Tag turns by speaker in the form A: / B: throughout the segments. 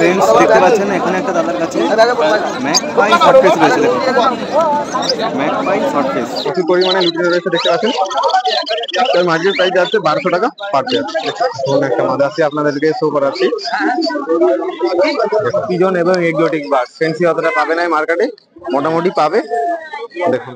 A: Friends দেখতে পাচ্ছেন এখানে একটা দাদার কাছে ম্যাকপাই শর্ট ফেস রয়েছে। দেখুন ম্যাকপাই শর্ট ফেস
B: প্রচুর পরিমাণে লুটিনো রয়েছে দেখতে পাচ্ছেন। তার মার্কেট প্রাইস আছে 1200 টাকা পার পেয়ার। একটা মাদা আছে আপনাদেরকে শো করাচ্ছি। পিজন এবং এক্সোটিক বার্ড ফেন্সি অতটা পাবে না মার্কেটে, মোটামুটি পাবে। দেখুন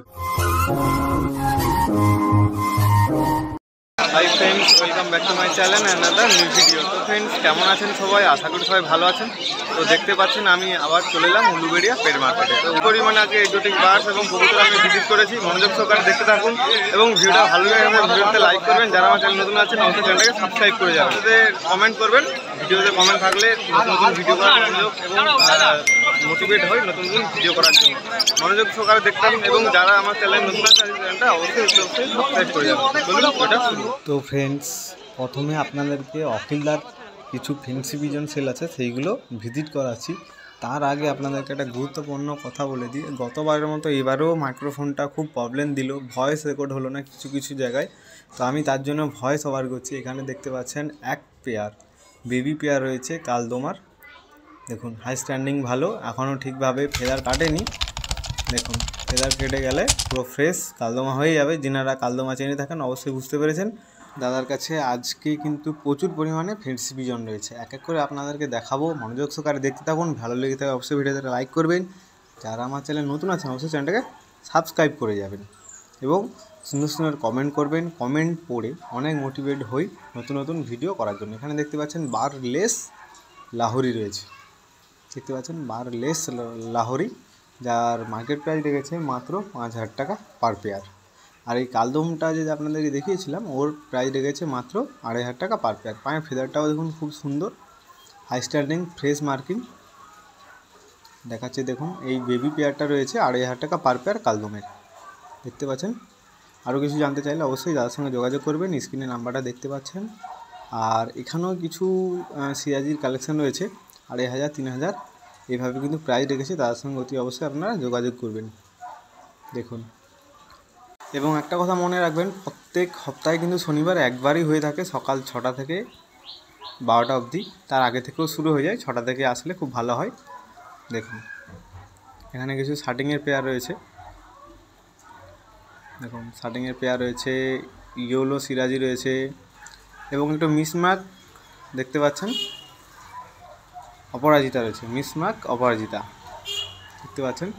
A: hi friends, welcome back to my channel another new video. তো ফ্রেন্ডস কেমন আছেন সবাই? আশা করি সবাই ভালো আছেন। তো দেখতে পাচ্ছেন আমি আবার চলে এলাম উলুবেড়িয়া পেট মার্কেটে। তো পরিমাণে আগে এক্সোটিক বার্ডস এবং কবুতর আমি ভিজিট করেছি। মনোযোগ সহকারে দেখতে থাকুন এবং ভিডিওটা ভালো লাগে ভিডিওতে লাইক করবেন। যারা আমার চ্যানেল নতুন আছেন অবশ্যই চ্যানেলটাকে সাবস্ক্রাইব করে যাবেন। কমেন্ট করবেন, ভিডিওতে কমেন্ট থাকলে নতুন নতুন ভিডিও করার মনোযোগ এবং মোটিভেট হয় নতুন নতুন ভিডিও করার জন্য। মনোযোগ সহকারে দেখতে থাকুন এবং যারা আমার চ্যানেল নতুন আছে চ্যানেলটা অবশ্যই সাবস্ক্রাইব করে যাবেন। তো ফ্রেন্ডস প্রথমে আপনাদেরকে অখিলদার কিছু ফেন্সি পিজন সেল আছে সেইগুলো ভিজিট করাচ্ছি। তার আগে আপনাদেরকে একটা গুরুত্বপূর্ণ কথা বলে দিই। গতবারের মতো এবারেও মাইক্রোফোনটা খুব প্রবলেম দিল, ভয়েস রেকর্ড হলো না কিছু কিছু জায়গায়। তো আমি তার জন্য ভয়েস ওভার করছি। এখানে দেখতে পাচ্ছেন এক পেয়ার বেবি পেয়ার রয়েছে কালদমার। দেখুন হাই স্ট্যান্ডিং ভালো, এখনও ঠিকভাবে ফেদার কাটেনি। দেখুন ফেদার কেটে গেলে পুরো ফ্রেশ কালদমা হয়ে যাবে। যিনারা কালদমা চেনে থাকেন অবশ্যই বুঝতে পেরেছেন। দাদার কাছে আজকে কিন্তু প্রচুর পরিমাণে ফেন্সি পিজন রয়েছে, এক এক করে আপনাদেরকে দেখাবো। মনোযোগ সহকারে দেখতে থাকুন, ভালো লেগে থাকে অবশ্যই ভিডিওতে লাইক করবেন। যারা আমার চ্যানেল নতুন আছেন অবশ্যই চ্যানেলটাকে সাবস্ক্রাইব করে যাবেন এবং সুন্দর সুন্দর কমেন্ট করবেন। কমেন্ট পড়ে অনেক মোটিভেট হই নতুন নতুন ভিডিও করার জন্য। এখানে দেখতে পাচ্ছেন বারলেস লাহোরি রয়েছে, দেখতে পাচ্ছেন বারলেস লাহোরি, যার মার্কেট প্রাইস রেখেছে মাত্র 5000 টাকা পার পেয়ার। আর এই কালদমটা যে আপনাদেরকে দেখিয়েছিলাম ওর প্রাইস রেখেছে মাত্র 2500 টাকা পার পেয়ার। পায়ের ফেদারটাও দেখুন খুব সুন্দর, হাই স্ট্যান্ডিং ফ্রেশ মার্কিং দেখাচ্ছে। দেখুন এই বেবি পেয়ারটা রয়েছে 2500 টাকা পার পেয়ার কালদমের, দেখতে পাচ্ছেন। আরও কিছু জানতে চাইলে অবশ্যই যাদের সঙ্গে যোগাযোগ করবেন, স্ক্রিনে নাম্বারটা দেখতে পাচ্ছেন। আর এখানেও কিছু সিরাজির কালেকশান রয়েছে 2500 3000 এইভাবে কিন্তু প্রাইস রেখেছে। তাদের সঙ্গে অতি অবশ্যই আপনারা যোগাযোগ করবেন। দেখুন এবং একটা কথা মনে রাখবেন, প্রত্যেক সপ্তাহে কিন্তু শনিবার একবারই হয়ে থাকে, সকাল 6টা থেকে 12টা অবধি। তার আগে থেকেও শুরু হয়ে যায়, 6টা থেকে আসলে খুব ভালো হয়। দেখুন এখানে কিছু শার্টিংয়ের পেয়ার রয়েছে। দেখুন শার্টিংয়ের পেয়ার রয়েছে, ইয়েলো সিরাজি রয়েছে এবং একটু মিসমার্ক দেখতে পাচ্ছেন অপরাজিতা রয়েছে, মিসমার্ক অপরাজিতা দেখতে পাচ্ছেন।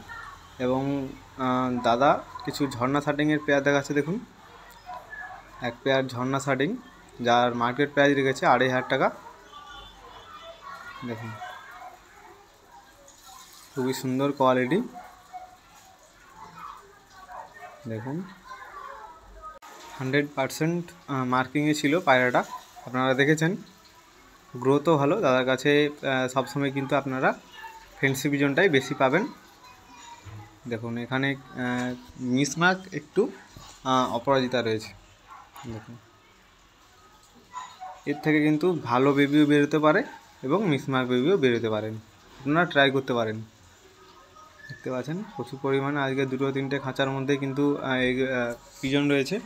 A: এবং দাদা কিছু ঝর্ণা শার্টিংয়ের পেয়ার দেখাচ্ছে। দেখুন এক পেয়ার ঝর্ণা শার্টিং, যার মার্কেট প্রাইস রেখেছে 2500 টাকা। দেখুন খুবই সুন্দর কোয়ালিটি। দেখুন 100% মার্কিংয়ে ছিল পায়রাটা, আপনারা দেখেছেন। গ্রোথও ভালো দাদার কাছে। সবসময় কিন্তু আপনারা ফেন্সি পিজনটাই বেশি পাবেন। দেখুন এখানে মিসমার্ক একটু অপরাজিতা রয়েছে। দেখুন এর থেকে কিন্তু ভালো বেবিও বেরোতে পারে এবং মিসমার্ক বেবিও বেরোতে পারেন, আপনারা ট্রাই করতে পারেন। দেখতে পাচ্ছেন প্রচুর পরিমাণে আজকে 2-3টে খাঁচার মধ্যে কিন্তু এই পিজন রয়েছে।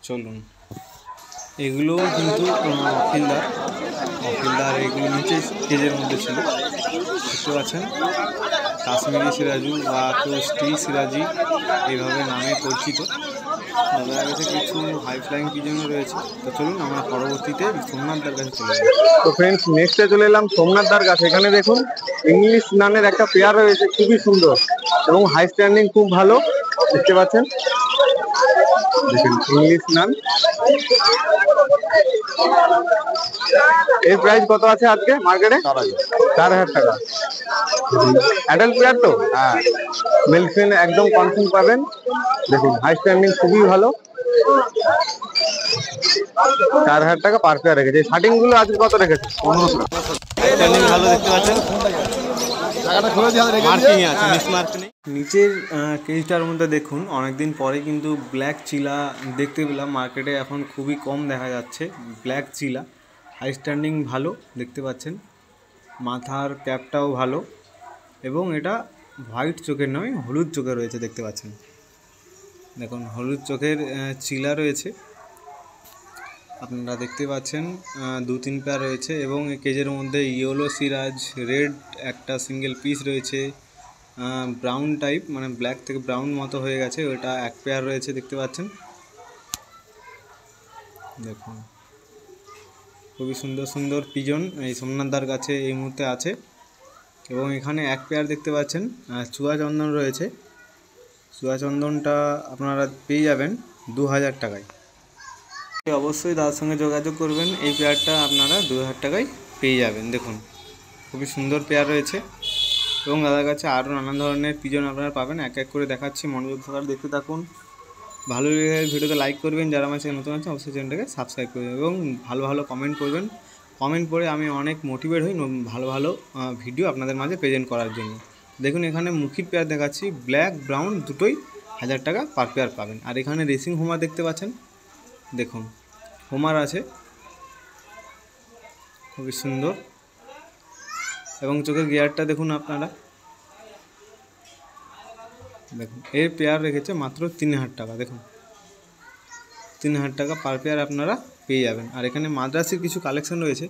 A: চলুন এগুলো কিন্তু অখিলদার এগুলো নিচে কেজের মধ্যে ছিল, দেখতে পাচ্ছেন। কাশ্মীরি সিরাজু বা কেউ স্টিল সিরাজি এইভাবে নামে পরিচিত। দাদার কাছে কিছু হাই ফ্লাইং পিজনও রয়েছে। তো চলুন আমরা পরবর্তীতে সোমনাথদার কাছে চলে যাই।
B: তো ফ্রেন্ডস নেক্সটে চলে এলাম সোমনাথদার কাছে। এখানে দেখুন ইংলিশ নানের একটা পেয়ার রয়েছে, খুবই সুন্দর এবং হাই স্ট্যান্ডিং খুব ভালো, দেখতে পাচ্ছেন। দেখুন ইংলিশ নান, এর প্রাইস কত আছে আজকে মার্কেটে? 4000 টাকা। অ্যাডাল্ট পেয়ার তো, হ্যাঁ মেলফিন একদম কনফার্ম পাবেন। দেখুন হাই স্ট্যান্ডিং খুবই ভালো, 4000 টাকা পার পেয়ার রেখেছে। শার্টিং গুলো আজকে কত রেখেছে? 1500 টাকা।
A: স্ট্যান্ডিং ভালো দেখতে পাচ্ছেন, মার্কিং আছে, মিসমার্ক নেই। নিচের কেজটার মধ্যে দেখুন অনেকদিন পরে কিন্তু ব্ল্যাক চিলা দেখতে পেলাম মার্কেটে, এখন খুবই কম দেখা যাচ্ছে ব্ল্যাক চিলা। হাই স্ট্যান্ডিং ভালো দেখতে পাচ্ছেন, মাথার ক্যাপটাও ভালো এবং এটা হোয়াইট চোখের নয় হলুদ চোখে রয়েছে, দেখতে পাচ্ছেন। দেখুন হলুদ চোখের চিলা রয়েছে আপনারা দেখতে পাচ্ছেন 2-3 পেয়ার রয়েছে এবং এই কেজের মধ্যে ইয়েলো সিরাজ, রেড একটা সিঙ্গেল পিস রয়েছে, ব্রাউন টাইপ মানে ব্ল্যাক থেকে ব্রাউন মতো হয়ে গেছে, ওটা এক পেয়ার রয়েছে দেখতে পাচ্ছেন। দেখুন খুবই সুন্দর সুন্দর পিজন এই সোমনাথদার কাছে এই মুহূর্তে আছে। এবং এখানে এক পেয়ার দেখতে পাচ্ছেন চুয়া চন্দন রয়েছে। চুয়া চন্দনটা আপনারা পেয়ে যাবেন 2000 টাকায়। অবশ্যই দাদার সঙ্গে যোগাযোগ করবেন, এই পেয়ারটা আপনারা 2000 টাকায় পেয়ে যাবেন। দেখুন খুবই সুন্দর পেয়ার রয়েছে এবং দাদার কাছে আরও নানান ধরনের পিজন আপনারা পাবেন। এক এক করে দেখাচ্ছি, মনোযোগ সহকারে দেখতে থাকুন। ভালো লেগে ভিডিওতে লাইক করবেন, যারা আমার চ্যানেল নতুন আছে অবশ্যই চ্যানেলটাকে সাবস্ক্রাইব করবেন এবং ভালো ভালো কমেন্ট করবেন। কমেন্ট পড়ে আমি অনেক মোটিভেট হই ভালো ভালো ভিডিও আপনাদের মাঝে প্রেজেন্ট করার জন্য। দেখুন এখানে মুখির পেয়ার দেখাচ্ছি, ব্ল্যাক ব্রাউন দুটোই 1000 টাকা পার পেয়ার পাবেন। আর এখানে রেসিং হোমার দেখতে পাচ্ছেন, দেখুন হোমার আছে খুবই সুন্দর এবং চোখের গিয়ারটা দেখুন আপনারা, দেখুন এর পেয়ার রেখেছে মাত্র 3000 টাকা। দেখুন 3000 টাকা পার পেয়ার আপনারা পেয়ে যাবেন। আর এখানে মাদ্রাসির কিছু কালেকশন রয়েছে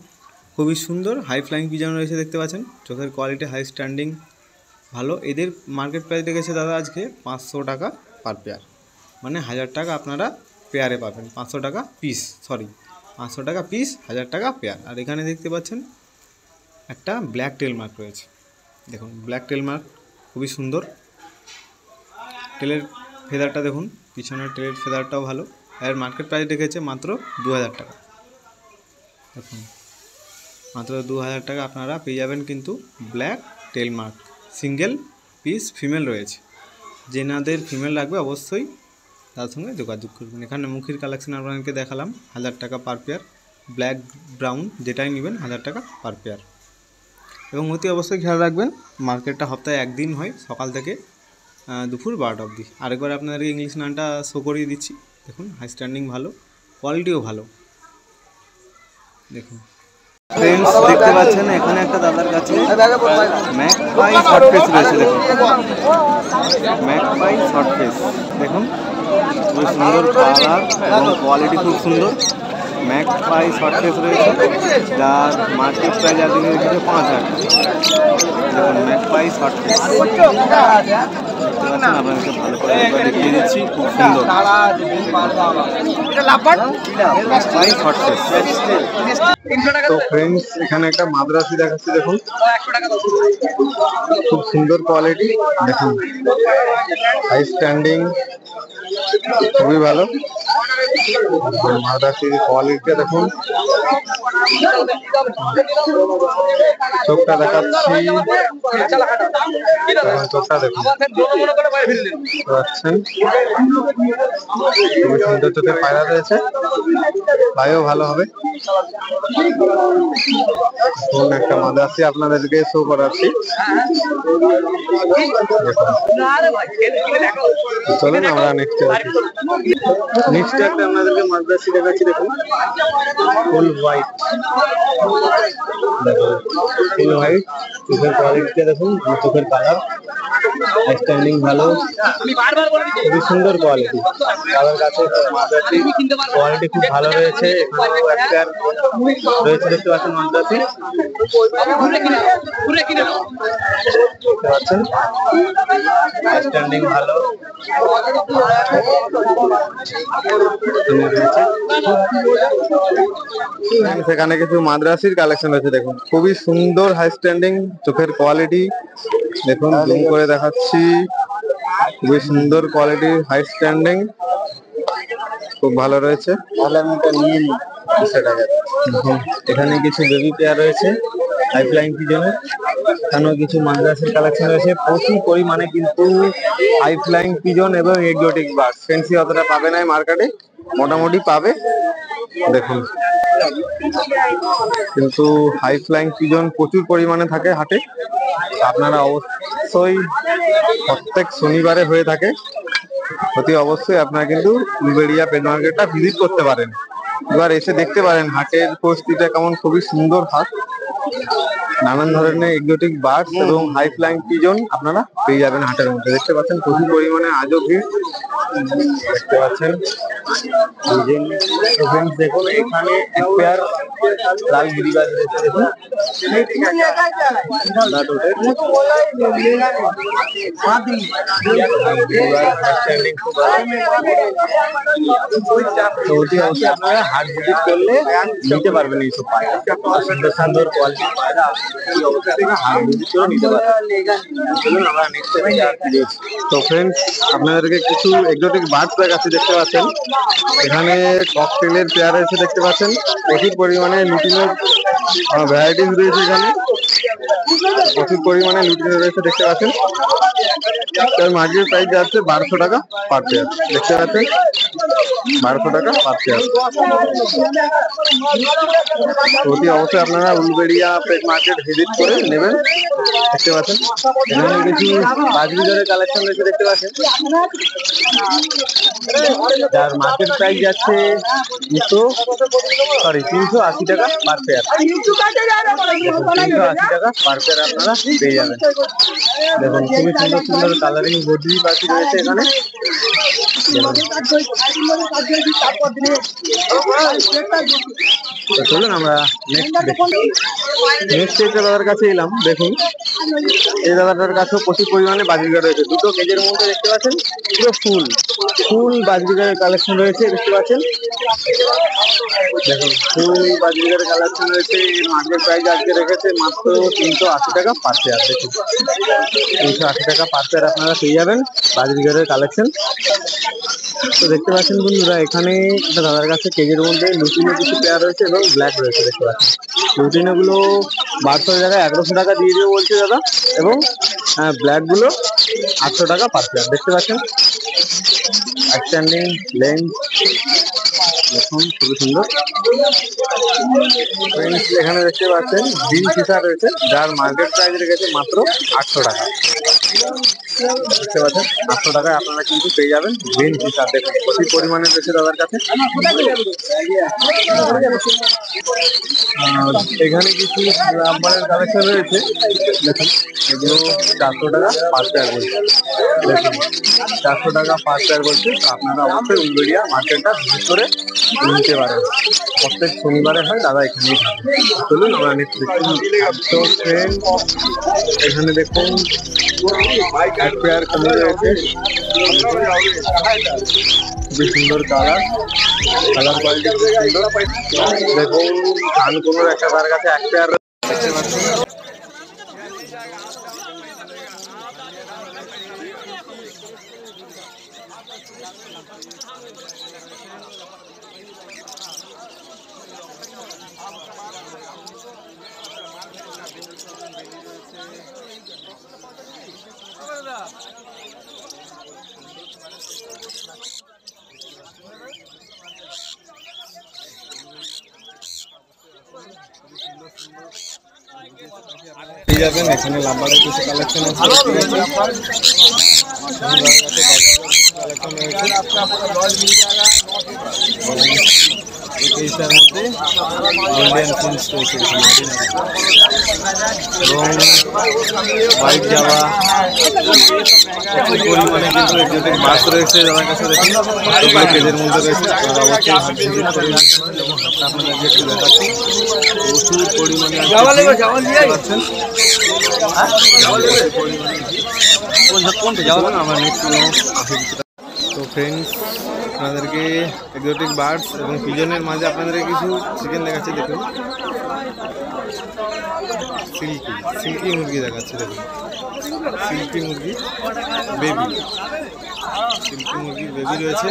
A: খুবই সুন্দর, হাই ফ্লাইং পিজন রয়েছে দেখতে পাচ্ছেন, চোখের কোয়ালিটি হাই স্ট্যান্ডিং ভালো। এদের মার্কেট প্রাইস রেখেছে দাদা আজকে 500 টাকা পার পেয়ার, মানে 1000 টাকা আপনারা পেয়ারে পাবেন, 500 টাকা পিস, 500 টাকা পিস, 1000 টাকা পেয়ার। আর এখানে দেখতে পাচ্ছেন একটা ব্ল্যাক টেল মার্ক রয়েছে, দেখুন ব্ল্যাক টেল মার্ক খুবই সুন্দর। টেলের ফেদারটা দেখুন, পিছনের টেলের ফেদারটাও ভালো। এর মার্কেট প্রাইস রেখেছে মাত্র 2000 টাকা। দেখুন মাত্র 2000 টাকা আপনারা পেয়ে যাবেন কিন্তু ব্ল্যাক টেল মার্ক, সিঙ্গেল পিস ফিমেল রয়েছে। যেনাদের ফিমেল লাগবে অবশ্যই তার সঙ্গে যোগাযোগ করবেন। এখানে মুখির কালেকশন আপনাদেরকে দেখালাম, 1000 টাকা পার পেয়ার, ব্ল্যাক ব্রাউন যেটাই নেবেন 1000 টাকা পার পেয়ার। এবং অতি অবশ্যই খেয়াল রাখবেন, মার্কেটটা সপ্তাহে একদিন হয়, সকাল থেকে দুপুর 12টা অবধি। আরেকবার আপনাদেরকে ইংলিশ নানটা শো করিয়ে দিচ্ছি, দেখুন হাই স্ট্যান্ডিং ভালো, কোয়ালিটিও ভালো। দেখুন ফ্রেন্ডস দেখতে পাচ্ছেন এখানে একটা দাদার কাছে ম্যাকপাই শর্ট ফেস রয়েছে, দেখুন ম্যাকপাই শর্ট ফেস, দেখুন খুব সুন্দর কালার এবং কোয়ালিটি খুব সুন্দর। ম্যাকপাই শর্ট ফেস রয়েছে, যার মার্কেট প্রাইস আজকে রেখেছে 5000 টাকা। দেখুন ম্যাকপাই শর্ট ফেস আপনাদেরকে ভালো করে একবার দেখিয়ে দিচ্ছি, খুব সুন্দর ম্যাকপাই শর্ট ফেস।
B: তো ফ্রেন্ডস এখানে একটা মাদ্রাসি দেখাচ্ছি, দেখুন খুব সুন্দর কোয়ালিটি, দেখুন হাই স্ট্যান্ডিং খুবই ভালো। মাদ্রাসির কোয়ালিটিটা দেখুন, চোখটা দেখাচ্ছি, চোখটা দেখুন পাচ্ছেন, খুবই সুন্দর চোখের পায়রা রয়েছে, পায়েও ভালো হবে। একটা মাদ্রাসি আপনাদেরকে শো করাচ্ছি, চলুন আমরা নেক্সট একটা আপনাদেরকে মাদ্রাসি দেখাচ্ছি, দেখুন ফুল হোয়াইট, ফুল হোয়াইট চোখের কোয়ালিটিটা দেখুন, চোখের কালার স্ট্যান্ডিং ভালো, খুবই সুন্দর কোয়ালিটি। তাদের কাছে মাদ্রাসি কোয়ালিটি খুব ভালো রয়েছে। এখানেও একটা রয়েছে দেখতে পাচ্ছেন মাদ্রাসি, পাচ্ছেন স্ট্যান্ডিং ভালো, সেখানে কিছু মাদ্রাসির কালেকশন রয়েছে, দেখুন খুবই সুন্দর হাই স্ট্যান্ডিং চোখের কোয়ালিটি, দেখুন জুম করে দেখাচ্ছি, খুবই সুন্দর কোয়ালিটি হাই স্ট্যান্ডিং খুব ভালো রয়েছে। এখানে কিছু বেবি পেয়ার রয়েছে হাই ফ্লাইং পিজনের, এখানেও কিছু মাদ্রাসির কালেকশন রয়েছে, প্রচুর পরিমাণে কিন্তু হাই ফ্লাইং পিজন এবং এক্সোটিক বার্ড। ফ্যান্সি অতটা পাবে না মার্কেটে, মোটামুটি পাবে, দেখুন কিন্তু হাই ফ্লাইং পিজন প্রচুর পরিমাণে থাকে হাটে। আপনারা অবশ্যই প্রত্যেক শনিবারে হয়ে থাকে, অতি অবশ্যই আপনারা কিন্তু উলুবেড়িয়া পেট মার্কেটটা ভিজিট করতে পারেন, এবার এসে দেখতে পারেন হাটের পরিস্থিতিটা কেমন। খুবই সুন্দর হাট, নানান ধরনের এক্সোটিক বার্ডস এবং হাই ফ্লাইং পিজন আপনারা পেয়ে যাবেন হাটের মধ্যে। দেখতে পাচ্ছেন প্রচুর পরিমাণে আজও ভিড় দেখতে পাচ্ছেন। দেখুন এখানে এক পেয়ার লাল গিরিবাজ রয়েছে, দেখুন আপনারা হাট ভিজিট করলে নিতে পারবেন এইসব পায়রা, সুন্দর সুন্দর কোয়ালিটির পায়রা এই অবস্থা থেকে হাট ভিজিট করে নিতে পারবেন। চলুন আমরা নেক্সট তো ফ্রেন্ডস আপনাদেরকে কিছু এক্সোটিক বার্ডস দেখাচ্ছি। দেখতে পাচ্ছেন এখানে ককটেলের পেয়ার রয়েছে, দেখতে পাচ্ছেন প্রচুর পরিমাণে লুটিনের ভ্যারাইটিস রয়েছে, এখানে প্রচুর পরিমাণে লুটিনের রয়েছে দেখতে পাচ্ছেন। তার মার্কেট প্রাইস যাচ্ছে 1200 টাকা পার পেয়ার, দেখতে পাচ্ছেন 1200 টাকা পার পেয়ার। অতি অবশ্যই আপনারা উলুবেড়িয়া পেট মার্কেট ভিজিট করে নেবেন। দেখতে পাচ্ছেন এখানে কিছু বাজবিজরের কালেকশন রয়েছে, দেখতে পাচ্ছেন যার মার্কেট প্রাইস যাচ্ছে 380 টাকা পার পেয়ার। 380 টাকা পার পেয়ার আপনারা পেয়ে যাবেন। দেখুন খুবই সুন্দর সুন্দর কালারিং বদ্রি পাখি রয়েছে এখানে। চলুন আমরা নেক্সট দাদার কাছে এলাম। দেখুন এই দাদাটার কাছেও প্রচুর পরিমাণে বাজিগার রয়েছে, দুটো কেজের মধ্যে দেখতে পাচ্ছেন পুরো ফুল বাজিগারের কালেকশন রয়েছে, দেখতে পাচ্ছেন। দেখুন ফুল বাজিগারের কালেকশন রয়েছে। মার্কেট প্রাইস আজকে রেখেছে মাত্র 380 টাকা পার পেয়ার। দেখুন 380 টাকা পার পেয়ার আপনারা পেয়ে যাবেন বাজিগারের কালেকশন। তো দেখতে পাচ্ছেন বন্ধুরা এখানে একটা দাদার কাছে কেজের মধ্যে লুটিনো কিছু পেয়ার রয়েছে এবং ব্ল্যাক রয়েছে, দেখতে পাচ্ছেন। লুটিনো গুলো 1200 জায়গায় 1100 টাকা দিয়ে দেবে বলছে দাদা, এবং ব্ল্যাক গুলো 800 টাকা পার পেয়ার, দেখতে পাচ্ছেন। স্ট্যান্ডিং লেন্স দেখুন খুবই সুন্দর। এখানে দেখতে পাচ্ছেন গ্রিন ফিশার রয়েছে যার মার্কেট প্রাইস রেখেছে মাত্র 800 টাকা, দেখতে পাচ্ছেন 800 টাকায় আপনারা কিন্তু পেয়ে যাবেন গ্রিন ফিশার। দেখুন প্রচুর পরিমাণে রয়েছে দাদার কাছে। এখানে কিছু রাবারের কালেকশন রয়েছে, দেখুন এগুলো 400 টাকা পার পেয়ার বলছে। দেখুন 400 টাকা পার পেয়ার বলছে। আপনারা অবশ্যই উলুবেড়িয়া মার্কেটটা ভিজিট করে নিতে পারেন। প্রত্যেক শনিবারে হয়, দাদা এখানেই থাকে। চলুন আমরা নেক্সট তো ট্রেন এখানে দেখুন এক পেয়ার কমে রয়েছে, খুবই সুন্দর কালার কোয়ালিটি খুব সুন্দর। দেখুন কান কোনো একটা তার কাছে এক পেয়ার দেখতে পাচ্ছেন। পেয়ে যাবেন এখানে লাম্বারের কিছু কালেকশন আছে, এইটার মধ্যে ইন্ডিয়ান প্রিন্স রয়েছে এবং হোয়াইট জাভা প্রচুর পরিমাণে কিন্তু এক্সোটিক বাস রয়েছে যাদের কাছে। দেখুন এগুলো কেজের মধ্যে রয়েছে, আপনারা অবশ্যই হাট ভিজিট করে এবং হাটটা আপনাদের একটু দেখাচ্ছি। প্রচুর পরিমাণে পাচ্ছেন আমরা নেক্সট তো ফ্রেন্ডস আপনাদেরকে এক্সোটিক বার্ডস এবং পিজনের মাঝে আপনাদেরকে কিছু চিকেন দেখাচ্ছি। দেখুন সিল্কি মুরগি দেখাচ্ছে। দেখুন সিল্কি মুরগি বেবি, সিল্কি মুরগির বেবি রয়েছে,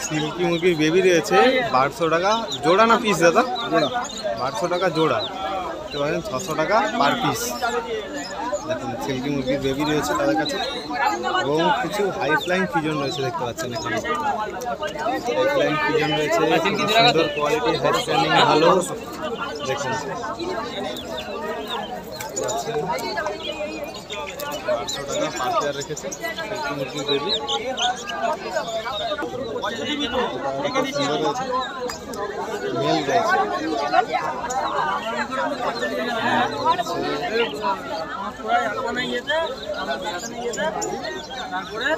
B: সিল্কি মুরগির বেবি রয়েছে 1200 টাকা জোড়া না পিস দাদা? জোড়া 1200 টাকা জোড়া, 600 টাকা পার পিস। দেখুন সিল্কি মুরগির বেবি রয়েছে তাদের কাছে এবং কিছু হাই ফ্লাইং পিজন রয়েছে, দেখতে পাচ্ছেন এখানে হাই ফ্লাইং পিজন রয়েছে, সুন্দর কোয়ালিটি, হাই স্ট্যান্ডিং ভালো। দেখুন 1200 টাকা পার পেয়ার রেখেছে সিল্কি মুরগির বেবি। সুন্দর রয়েছে, মেল রয়েছে।
C: তারপরে